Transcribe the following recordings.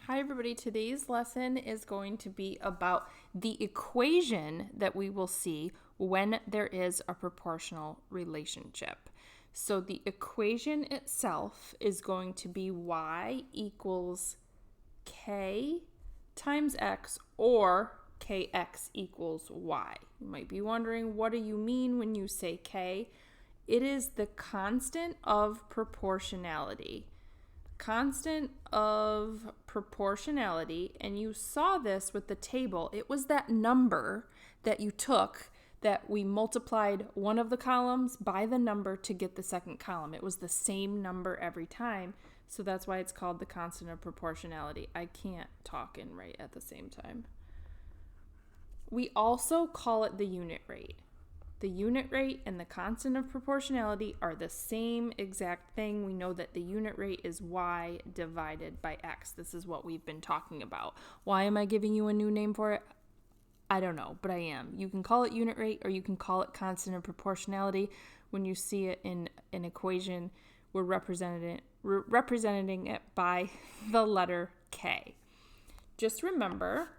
Hi everybody, today's lesson is going to be about the equation that we will see when there is a proportional relationship. So the equation itself is going to be y equals k times x or kx equals y. You might be wondering, what do you mean when you say k? It is the constant of proportionality. Constant of proportionality, and you saw this with the table. It was that number that you took that we multiplied one of the columns by the number to get the second column. It was the same number every time, so that's why it's called the constant of proportionality. I can't talk and write at the same time. We also call it the unit rate. The unit rate and the constant of proportionality are the same exact thing. We know that the unit rate is y divided by x. This is what we've been talking about. Why am I giving you a new name for it? I don't know, but I am. You can call it unit rate or you can call it constant of proportionality. When you see it in an equation, we're representing it by the letter k. Just remember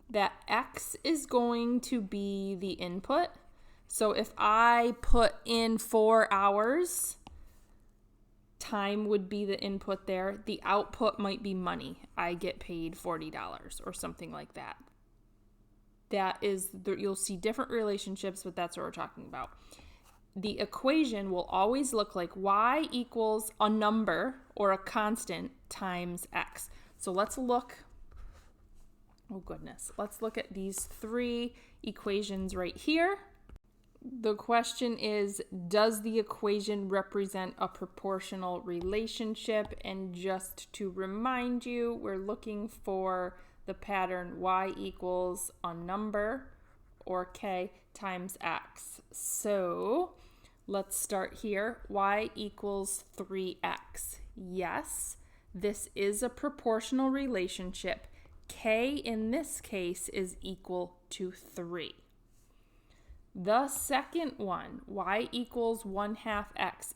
that x is going to be the input. So if I put in 4 hours, time would be the input there. The output might be money. I get paid $40 or something like that. You'll see different relationships, but that's what we're talking about. The equation will always look like y equals a number or a constant times x. So let's look at these 3 equations right here. The question is, does the equation represent a proportional relationship? And just to remind you, we're looking for the pattern y equals a number or k times x. So let's start here. Y equals 3x. Yes, this is a proportional relationship. K in this case is equal to 3. The second one, y equals 1/2 x.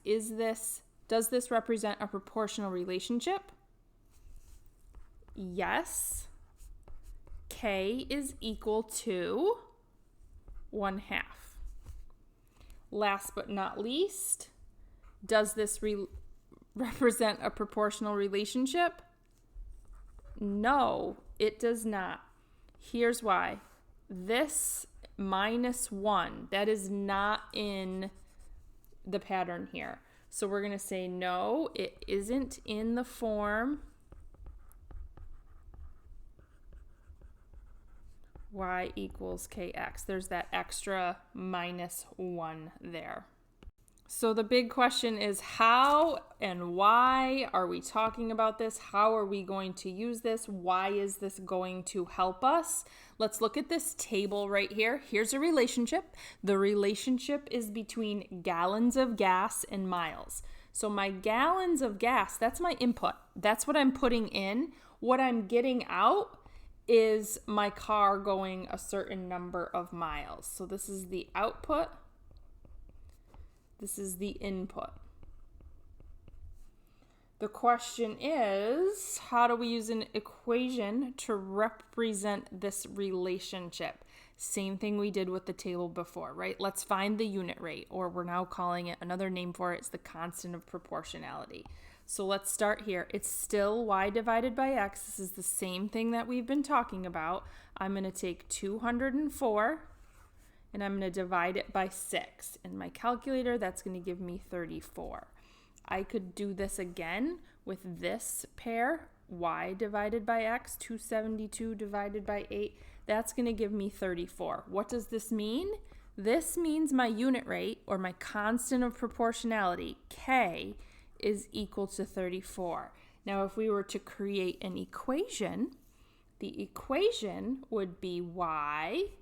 Does this represent a proportional relationship? Yes. K is equal to 1/2. Last but not least, does this represent a proportional relationship? No, it does not. Here's why. This -1, that is not in the pattern here. So we're going to say no, it isn't in the form y equals kx. There's that extra -1 there. So the big question is, how and why are we talking about this? How are we going to use this? Why is this going to help us? Let's look at this table right here. Here's a relationship. The relationship is between gallons of gas and miles. So my gallons of gas, that's my input. That's what I'm putting in. What I'm getting out is my car going a certain number of miles. So this is the output. This is the input. The question is, how do we use an equation to represent this relationship? Same thing we did with the table before, right? Let's find the unit rate, or we're now calling it, another name for it is the constant of proportionality. So let's start here. It's still y divided by x. This is the same thing that we've been talking about. I'm going to take 204 and I'm going to divide it by 6. In my calculator, that's going to give me 34. I could do this again with this pair, y divided by x, 272 divided by 8. That's going to give me 34. What does this mean? This means my unit rate, or my constant of proportionality, k, is equal to 34. Now, if we were to create an equation, the equation would be y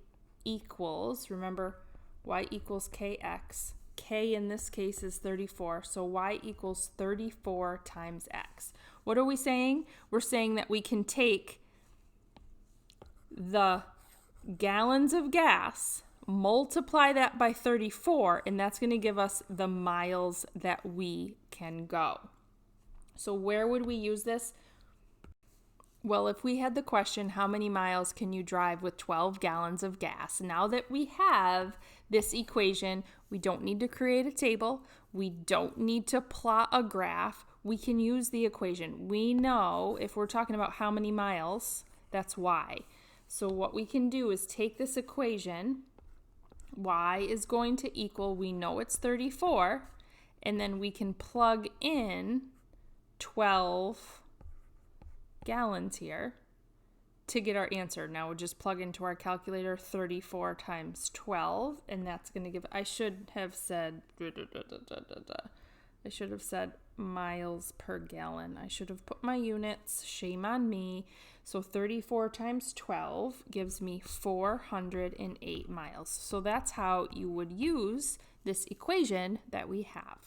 equals, remember, y equals kx. K in this case is 34, so y equals 34 times x. What are we saying? We're saying that we can take the gallons of gas, multiply that by 34, and that's going to give us the miles that we can go. So where would we use this? Well, if we had the question, how many miles can you drive with 12 gallons of gas? Now that we have this equation, we don't need to create a table. We don't need to plot a graph. We can use the equation. We know if we're talking about how many miles, that's y. So what we can do is take this equation, y is going to equal, we know it's 34, and then we can plug in 12 gallons here to get our answer. Now we'll just plug into our calculator 34 times 12, and that's going to give, I should have said miles per gallon. I should have put my units, shame on me. So 34 times 12 gives me 408 miles. So that's how you would use this equation that we have.